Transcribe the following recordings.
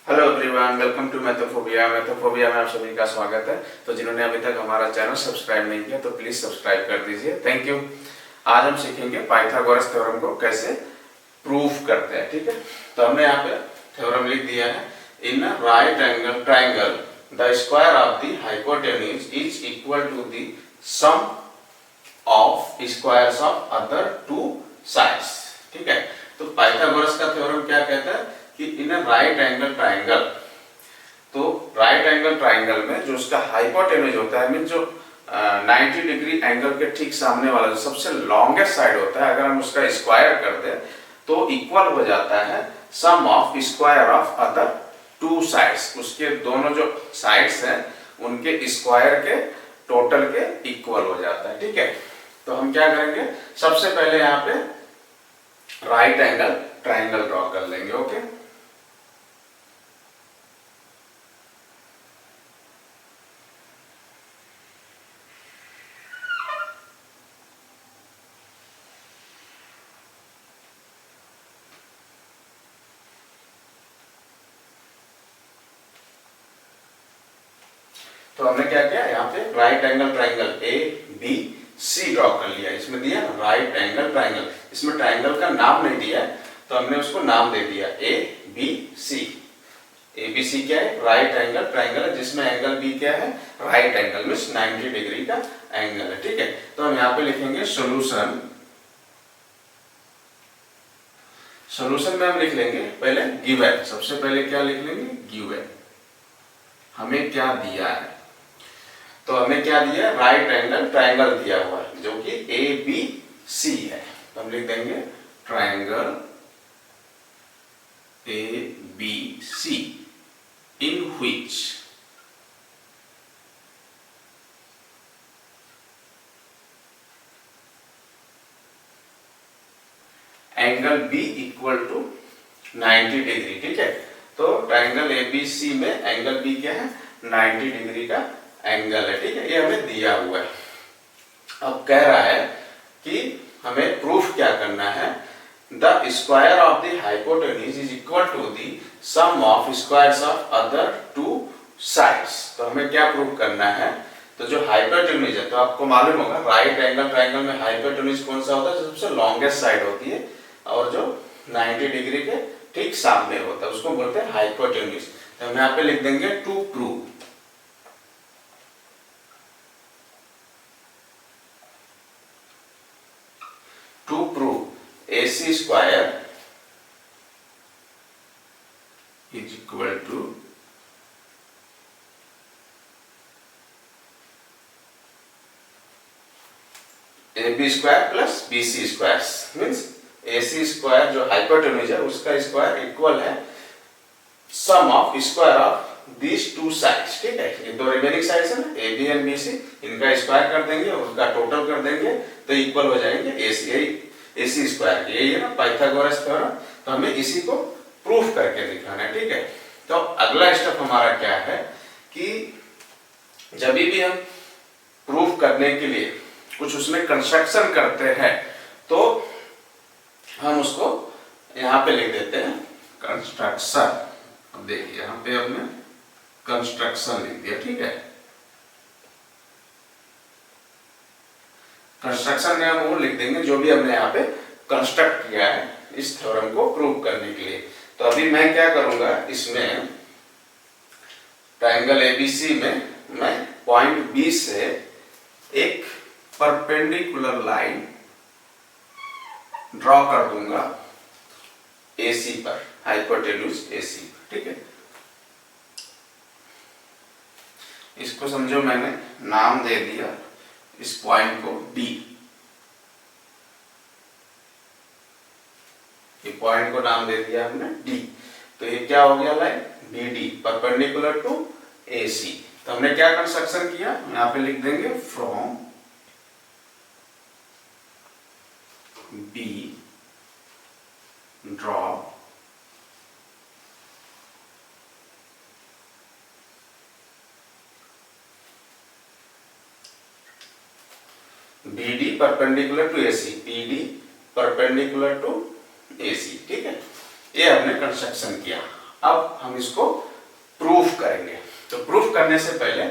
Hello everyone, welcome to Mathophobia. Mathophobia में आप सभी का स्वागत है। तो जिन्होंने अभी तक हमारा चैनल सब्सक्राइब नहीं किया तो प्लीज सब्सक्राइब कर दीजिए, थैंक यू। आज हम सीखेंगे पाइथागोरस थ्योरम को कैसे प्रूफ करते हैं। ठीक है, तो हमने यहाँ पे थ्योरम लिख दिया है। In right angle triangle the square of the hypotenuse is equal to the sum of squares of other two sides. ठीक है, तो पाइथागोरस का थ्योरम क्या कहता है कि इन राइट एंगल ट्राइंगल, तो राइट एंगल ट्राइंगल में जो उसका हाइपोटेन्यूज होता है, मीन जो 90 डिग्री एंगल के ठीक सामने वाला जो सबसे लॉन्गेस्ट साइड होता है, अगर हम उसका स्क्वायर कर दें तो इक्वल हो जाता है sum of square of other two sides. उसके दोनों जो साइड्स हैं उनके स्क्वायर के टोटल के इक्वल हो जाता है। ठीक है, तो हम क्या करेंगे, सबसे पहले यहाँ पे राइट एंगल ट्राइंगल ड्रॉ कर लेंगे। ओके, तो हमने क्या किया, यहाँ पे right angle triangle A B C draw कर लिया। इसमें दिया राइट एंगल ट्राइंगल, इसमें ट्राइंगल का नाम नहीं दिया तो हमने उसको नाम दे दिया ए बी सी। ए बी सी क्या है, राइट एंगल ट्राइंगल है, जिसमें एंगल बी क्या है, राइट एंगल मींस 90 डिग्री का एंगल है। ठीक है, तो हम यहाँ पे लिखेंगे सोल्यूशन। सोल्यूशन में हम लिख लेंगे पहले गिवन। सबसे पहले क्या लिख लेंगे, गिवन। हमें क्या दिया है, तो हमें क्या दिया है, राइट एंगल ट्राइंगल दिया हुआ है जो कि ए बी सी है। तो हम लिख देंगे triangle A B C in which angle B equal to 90 degree. ठीक है, तो ट्राइंगल ए बी सी में एंगल बी क्या है, 90 डिग्री का एंगल है। ठीक है, ये हमें दिया हुआ है। अब कह रहा है कि हमें प्रूफ क्या करना है, the square of the hypotenuse is equal to the sum of squares of other two sides. तो हमें क्या प्रूफ करना है, तो जो हाइपोटेन्यूज है, तो आपको मालूम होगा राइट एंगल ट्राइंगल में हाइपोटेन्यूज कौन सा होता है, जो सबसे लॉन्गेस्ट साइड होती है और जो 90 डिग्री के ठीक सामने होता है, उसको बोलते हैं हाइपोटेन्यूज। तो हम यहाँ पे लिख देंगे to prove. To prove AC square is equal to AB square plus BC square, means AC square जो हाइपोटेन्यूज है उसका स्क्वायर इक्वल है sum of square of these two sides. ठीक है, ये दो रिमेनिंग साइड्स है ना, A B and B C, इनका स्क्वायर कर देंगे और उसका टोटल कर देंगे तो इक्वल हो जाएंगे ए सी स्क्वायर के। यही है ना पाइथागोरस थ्योरम। तो हमें इसी को प्रूफ करके दिखाना है। ठीक है, तो अगला स्टेप हमारा क्या है कि जब भी हम प्रूफ करने के लिए कुछ उसमें कंस्ट्रक्शन करते हैं तो हम उसको यहाँ पे लिख देते हैं कंस्ट्रक्शन। अब देखिए यहाँ पे हमने कंस्ट्रक्शन लिख दिया। ठीक है, कंस्ट्रक्शन में हम वो लिख देंगे जो भी हमने यहाँ पे कंस्ट्रक्ट किया है इस थ्योरम को प्रूव करने के लिए। तो अभी मैं क्या करूंगा, इसमें ट्राइंगल एबीसी में मैं पॉइंट बी से एक परपेंडिकुलर लाइन ड्रॉ कर दूंगा एसी पर, हाइपोटेन्यूज एसी। ठीक है, इसको समझो मैंने नाम दे दिया इस पॉइंट को डी। ये पॉइंट को नाम दे दिया हमने डी। तो ये क्या हो गया, line B D perpendicular to A C. तो हमने क्या कंस्ट्रक्शन किया, यहाँ पे लिख देंगे from B draw B D perpendicular to A C, B D perpendicular to A C. ठीक है, ये हमने कंस्ट्रक्शन किया। अब हम इसको प्रूफ करेंगे। तो प्रूफ करने से पहले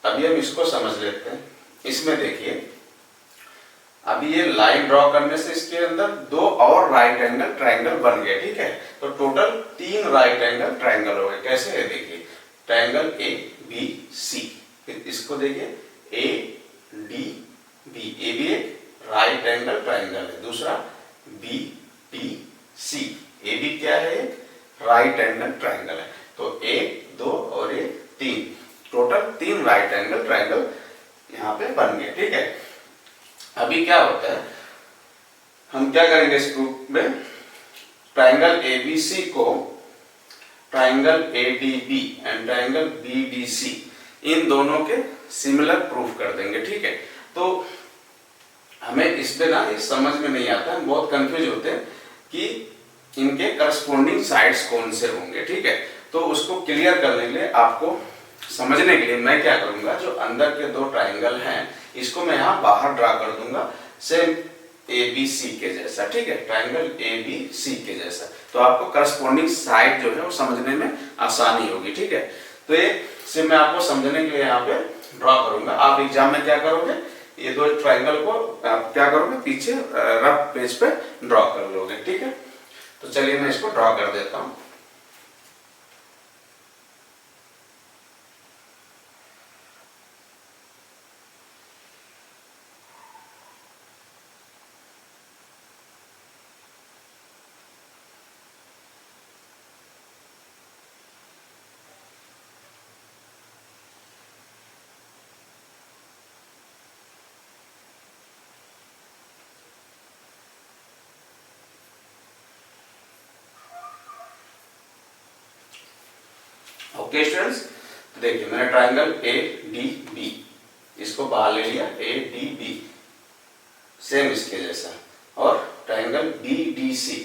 अभी हम इसको समझ लेते हैं। इसमें देखिए, अभी ये लाइन ड्रॉ करने से इसके अंदर दो और राइट एंगल ट्रायंगल बन गए, ठीक है। तो टोटल 3 राइट एंगल ट्रायंगल हो गए। कैसे है देखिए, ट्रायंगल ए बी सी, फिर इसको देखिए ए डी बी, ए भी एक राइट एंगल ट्रायंगल है। दूसरा बी टी सी, ए भी क्या है, एक राइट एंगल ट्रायंगल है। तो 1 2 और 3, टोटल 3 राइट एंगल ट्रायंगल यहाँ पे बन गए, ठीक है। अभी क्या होता है, हम क्या करेंगे इस प्रूफ में, ट्रायंगल एबीसी को triangle ADB and triangle BDC, इन दोनों के सिमिलर प्रूफ कर देंगे, ठीक है। तो हमें इस पे ना ये समझ में नहीं आता, हम बहुत कंफ्यूज होते हैं कि इनके करस्पॉन्डिंग साइड्स कौन से होंगे, ठीक है। तो उसको क्लियर करने के लिए, आपको समझने के लिए मैं क्या करूंगा, जो अंदर के 2 ट्रायंगल हैं इसको मैं यहाँ बाहर ड्रा कर दूंगा, सेम ए बी सी के जैसा, ठीक है, ट्रायंगल ए बी सी के जैसा। तो आपको करस्पॉन्डिंग साइड जो है वो समझने में आसानी होगी, ठीक है। तो ये सिर्फ मैं आपको समझने के लिए यहाँ पे ड्रॉ करूंगा। आप एग्जाम में क्या करोगे, ये 2 ट्रायंगल को आप क्या करोगे, पीछे रफ पेज पे ड्रॉ कर लोगे, ठीक है। तो चलिए मैं इसको ड्रॉ कर देता हूँ। ओके स्टूडेंट्स, तो देखिए मैंने ट्रायंगल ए डी बी इसको बाहर ले लिया, ए डी बी सेम इसके जैसा, और ट्रायंगल बी डी सी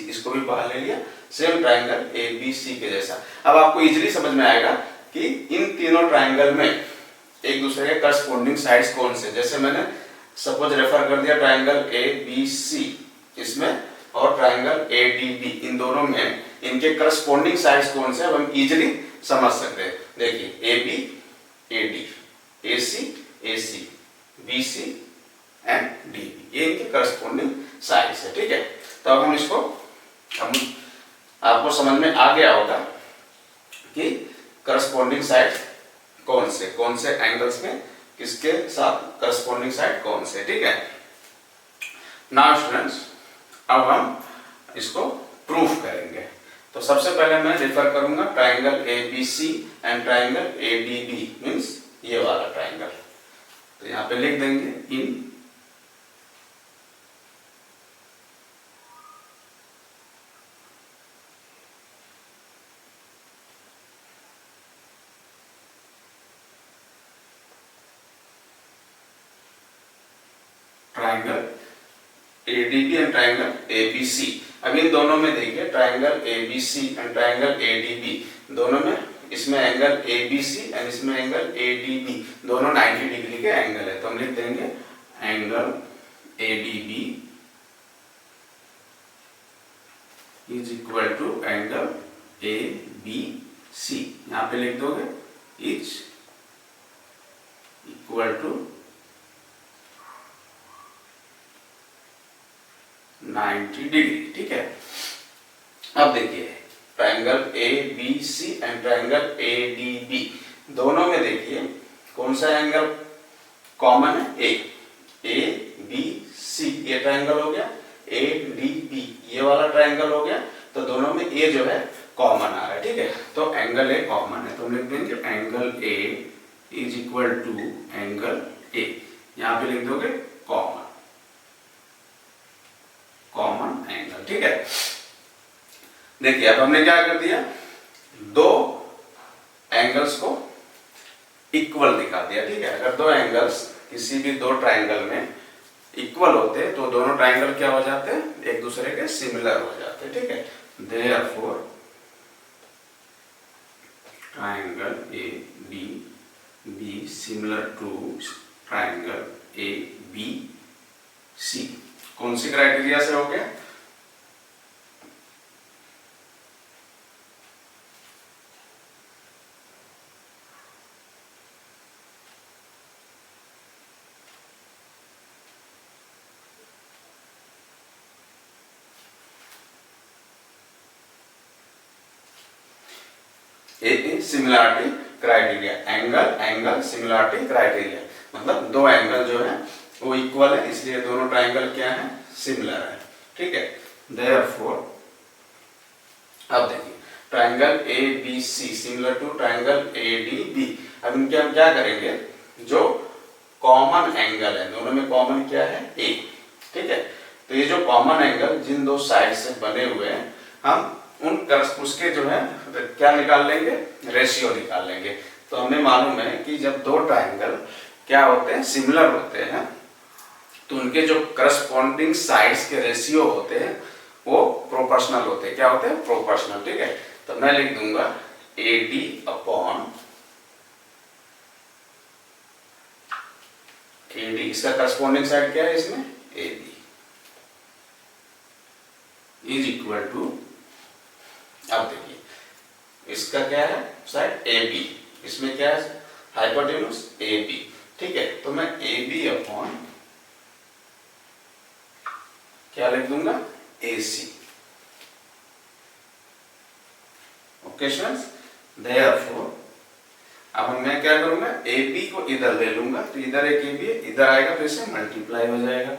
इसको भी बाहर ले लिया, same triangle A B C के जैसा। अब आपको इजीली समझ में आएगा कि इन तीनों ट्रायंगल में एक दूसरे के करस्पॉन्डिंग साइड्स कौन से। जैसे मैंने सपोज रेफर कर दिया ट्रायंगल ए बी सी इसमें और ट्रायंगल ए डी बी, इन दोनों में इनके करस्पॉन्डिंग साइड्स कौन से, अब हम इजीली समझ सकते हैं। देखिए A B A D, A C B C and D B, ये इनके करस्पॉन्डिंग साइड्स है, ठीक है। तो अब हम इसको, हम आपको समझ में आ गया होगा कि करस्पॉन्डिंग साइड कौन से एंगल्स में किसके साथ करस्पॉन्डिंग साइड कौन से, ठीक है। नाउ स्टूडेंट्स, अब हम इसको प्रूफ करेंगे। तो सबसे पहले मैं रेफर करूंगा triangle A B C and triangle A D B, means ये वाला ट्रायंगल। तो यहाँ पे लिख देंगे in triangle ADB and triangle ABC. अब इन दोनों में देखिए triangle ABC and triangle ADB, दोनों में इसमें एंगल एबीसी एंड इसमें एंगल एडीबी, दोनों 90 डिग्री के एंगल है। तो हम लिख देंगे angle ADB is equal to angle ABC, यहाँ पे लिख दोगे इज इक्वल टू 90 डिग्री, ठीक है। अब देखिए triangle A B C and triangle A D B, दोनों में देखिए कौन सा एंगल कॉमन है, ए बी सी ये ट्रायंगल हो गया, ए डी बी ये वाला ट्रायंगल हो गया। तो दोनों में ए जो है कॉमन आ रहा है, ठीक है। तो एंगल ए कॉमन है, तो हम लिख देंगे angle A is equal to angle A, यहाँ पे लिख दोगे कॉमन एंगल, ठीक है। देखिए अब हमने क्या कर दिया, 2 एंगल्स को इक्वल दिखा दिया, ठीक है। अगर 2 एंगल्स किसी भी 2 ट्रायंगल में इक्वल होते तो दोनों ट्रायंगल क्या हो जाते हैं, एक दूसरे के सिमिलर हो जाते, ठीक है। Therefore triangle A D B similar to triangle A B C, कौन सी क्राइटेरिया से हो गया, a similarity criteria, angle angle similarity criteria, मतलब दो एंगल जो है वो इक्वल है, इसलिए दोनों ट्राइंगल क्या है, सिमिलर है। ठीक है, देयरफॉर अब देखिए triangle A B C similar to triangle A D B. अब इनके हम क्या करेंगे, जो कॉमन एंगल है, दोनों में कॉमन क्या है, ए। ठीक है, तो ये जो कॉमन एंगल जिन दो साइड से बने हुए हैं, हम उसके जो है क्या निकाल लेंगे, रेशियो निकाल लेंगे। तो हमें मालूम है कि जब दो ट्राइंगल क्या होते हैं, सिमिलर होते हैं, तो उनके जो करस्पॉन्डिंग साइड्स के रेशियो होते हैं वो प्रोपोर्शनल होते हैं। क्या होते हैं, प्रोपोर्शनल। ठीक है, तो मैं लिख दूंगा A D upon A D, इसका करस्पॉन्डिंग साइड क्या है इसमें, A B, is equal to, अब देखिए इसका क्या है साइड ए बी, इसमें क्या है हाइपोटेन्यूज ए बी। ठीक है, तो मैं ए बी अपॉन क्या लिख दूंगा, ए सी। ओके स्टूडेंट्स, देयरफॉर अब मैं क्या करूंगा, ए बी को इधर ले लूंगा, तो इधर एक ए बी है, इधर आएगा तो इसे मल्टीप्लाई हो जाएगा,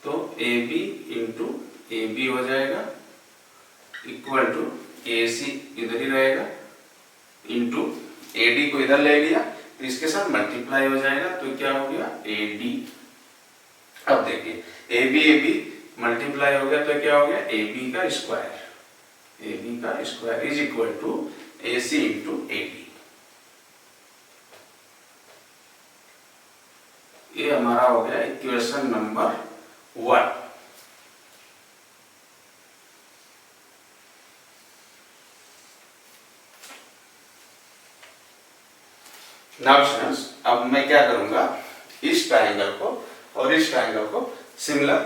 तो A B into A B हो जाएगा इक्वल टू ए सी इधर ही रहेगा, इंटू ए डी को इधर ले लिया तो इसके साथ मल्टीप्लाई हो जाएगा, तो क्या हो गया ए डी। अब देखिए ए बी मल्टीप्लाई हो गया तो क्या हो गया, ए बी का स्क्वायर, ए बी का square is equal to A C into A D. ये हमारा हो गया इक्वेशन नंबर 1। नाउ स्टूडेंट्स, अब मैं क्या करूंगा, इस ट्राइंगल को और इस ट्राइंगल को सिमिलर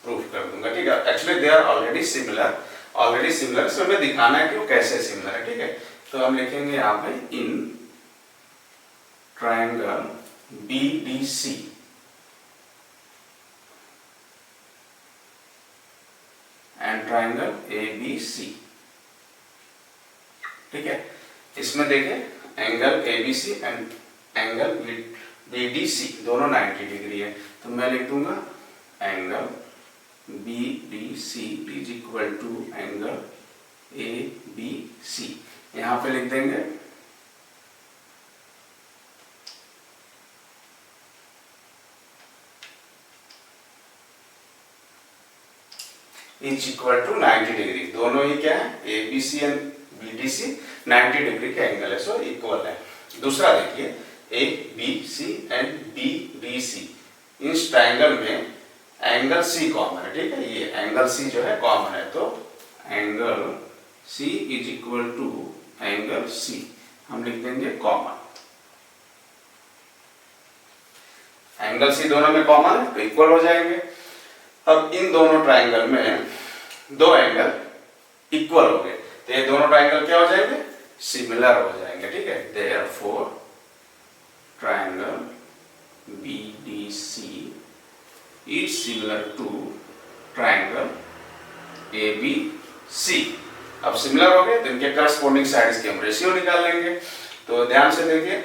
प्रूफ कर दूंगा। ठीक है, actually they are already similar, so हमें दिखाना है कि वो कैसे सिमिलर है। ठीक है, तो हम लिखेंगे यहाँ पे in triangle B D C and triangle A B C. ठीक है, इसमें देखिए angle ABC and angle BDC दोनों 90 डिग्री है, तो मैं लिख दूंगा angle BDC is equal to angle ABC। यहां पे लिख देंगे इज इक्वल टू 90 डिग्री, दोनों ही क्या है, ABC एंड BDC 90 डिग्री के एंगल है, सो इक्वल है। दूसरा देखिए ABC एंड BDC, इस ट्रायंगल में एंगल C कॉमन है। ठीक है, ये एंगल C जो है कॉमन है, तो angle C is equal to angle C हम लिख देंगे कॉमन। एंगल C दोनों में कॉमन है तो इक्वल हो जाएंगे। अब इन दोनों ट्रायंगल में दो एंगल इक्वल हो गए, तो ये दोनों ट्रायंगल क्या हो जाएंगे, सिमिलर हो जाएंगे। ठीक है, therefore triangle BDC is similar to triangle ABC। अब सिमिलर हो गए तो इनके करस्पॉन्डिंग साइड्स के हम रेशियो निकाल लेंगे। तो ध्यान से देखिए,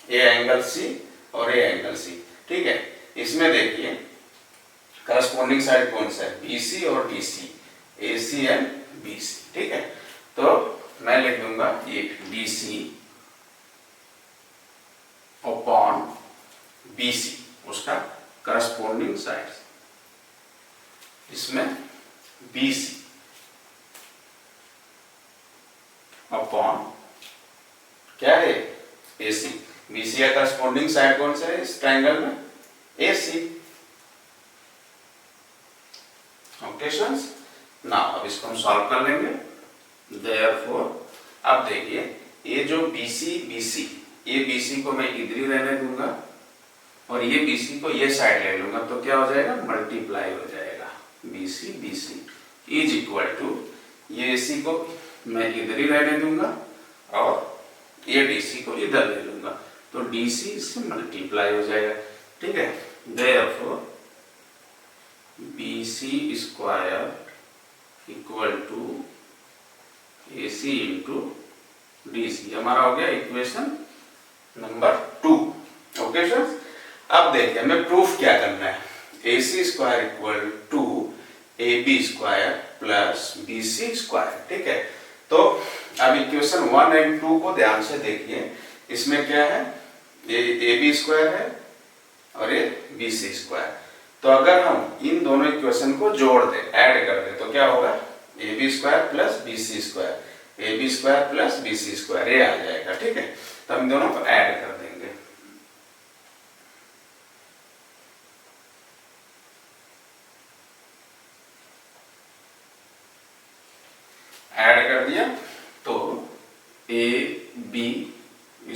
ये एंगल C और ये एंगल C। ठीक है, इसमें देखिए करस्पॉन्डिंग साइड कौन सा है, BC और DC, AC एंड BC। ठीक है, तो मैं लिख दूंगा ये BC अपॉन BC, उसका करस्पॉन्डिंग साइड, इसमें BC अपॉन क्या है AC। BC का करस्पॉन्डिंग साइड कौन सा है इस ट्रायंगल में, AC। ओके स्टूडेंट्स, नाउ अब इसको हम सॉल्व कर लेंगे। देयरफॉर अब देखिए ये जो BC, ये BC को मैं इधर ही रहने दूंगा और ये BC को ये साइड ले लूंगा, तो क्या हो जाएगा, मल्टीप्लाई हो जाएगा। BC इज इक्वल टू ये AC को मैं इधर ही रहने दूंगा और ये DC को इधर ले लूंगा, तो DC इससे मल्टीप्लाई हो जाएगा। ठीक है, therefore BC square equal to AC into DC। हमारा हो गया इक्वेशन नंबर 2। ओके स्टूडेंट्स, अब देखिए हमें प्रूफ क्या करना है। AC square equal to AB square plus BC square, ठीक है। तो अब इक्वेशन 1 एंड 2 को ध्यान से देखिए। इसमें क्या है, ये AB स्क्वायर है और ये BC स्क्वायर। तो अगर हम इन दोनों इक्वेशन को जोड़ दें, ऐड कर दें, तो क्या होगा, AB square plus BC square, AB square plus BC square, ये आ जाएगा, ठीक है। तो हम दोनों को ऐड कर देंगे। ऐड कर दिया तो AB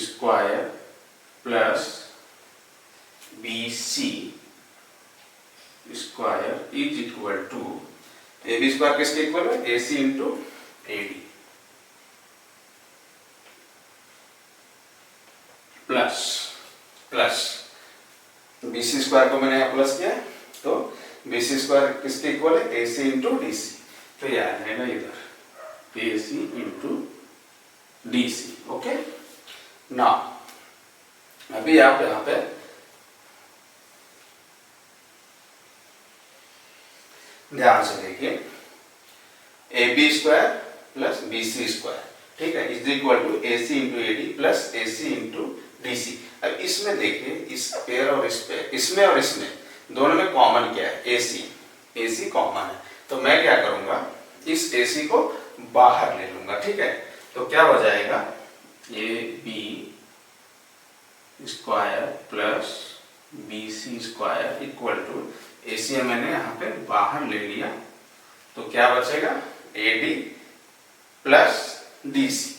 square plus BC square is equal to, AB square किसके इक्वल है, AC into AD plus plus BC square को मैंने यहाँ प्लस किया, तो BC स्क्वायर किसके इक्वल है, AC इंटू DC। तो ये आ जाएगा इधर AC इंटू DC। ओके, ना अभी आप यहाँ पे ध्यान से देखिए, AB square plus BC square, ठीक है, is equal to AC into AD plus AC into DC। अब इसमें देखिए, इस पेयर और इस पेयर, इसमें और इसमें दोनों में कॉमन क्या है, AC कॉमन है। तो मैं क्या करूंगा, इस AC को बाहर ले लूंगा, ठीक है। तो क्या हो जाएगा, AB square plus BC square equal to, AC मैंने यहाँ पे बाहर ले लिया, तो क्या बचेगा, AD plus DC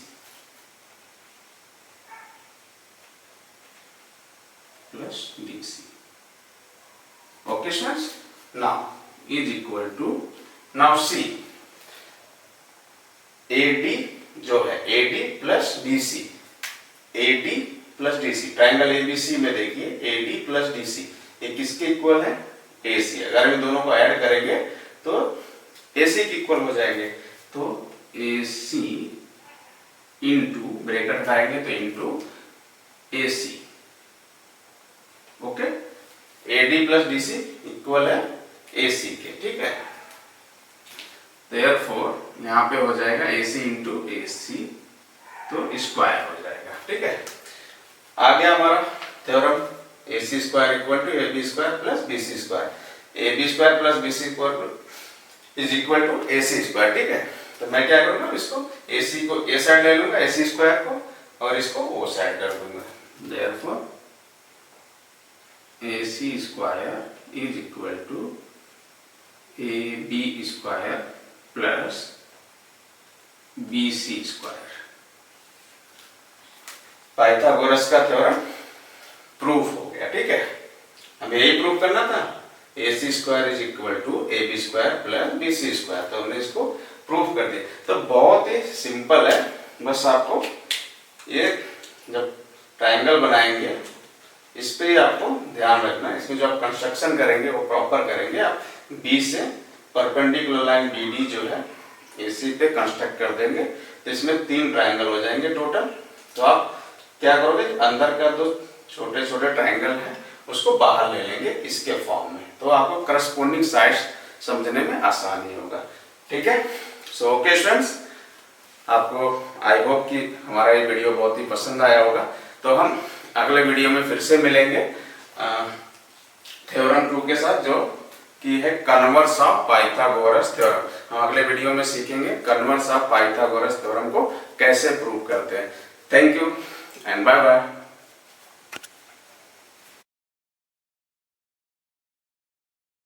plus DC। Okay students, now is equal to, now see AD जो है, AD plus DC, AD plus DC, triangle ABC में देखिए AD प्लस DC ये किसके इक्वल है, AC। अगर इन दोनों को ऐड करेंगे तो AC के इक्वल हो जाएंगे। तो AC इंटू ब्रैकेट हटाएंगे तो into AC। Okay, AD plus DC equal है AC के, ठीक है। देयरफॉर यहाँ पे हो जाएगा AC इंटू AC, तो स्क्वायर हो जाएगा, ठीक है। आ गया हमारा theorem, AC square equal to AB square plus BC square, AB square plus BC square is equal to AC square, ठीक है। तो मैं क्या करूंगा, इसको AC को ए साइड ले लूंगा, AC स्क्वायर को, और इसको O साइड कर दूंगा। Therefore AC square is equal to AB square plus BC square. Pythagoras का थ्योरम प्रूफ हो गया, ठीक है। हमें यही प्रूफ करना था, AC square is equal to AB square plus BC square, तो हमने इसको प्रूफ कर दिया। तो बहुत ही सिंपल है, बस आपको ये जब ट्राइंगल बनाएंगे इस पे ही आपको ध्यान रखना है। इसमें जो आप कंस्ट्रक्शन करेंगे वो प्रॉपर करेंगे। आप B से परपेंडिकुलर लाइन BD जो है AC पे कंस्ट्रक्ट कर देंगे, तो इसमें 3 ट्राइंगल हो जाएंगे टोटल। तो आप क्या करोगे, अंदर का जो छोटे छोटे ट्राइंगल है उसको बाहर ले लेंगे इसके फॉर्म में, तो आपको करस्पॉन्डिंग साइड्स समझने में आसानी होगा, ठीक है। सो ओके स्टूडेंट्स, आपको आई होप कि हमारा ये वीडियो बहुत ही पसंद आया होगा। तो हम अगले वीडियो में फिर से मिलेंगे थ्योरम 2 के साथ, जो कि है कन्वर्स ऑफ पाइथागोरस थ्योरम। हम अगले वीडियो में सीखेंगे कन्वर्स ऑफ पाइथागोरस थ्योरम को कैसे प्रूव करते हैं। Thank you and bye bye.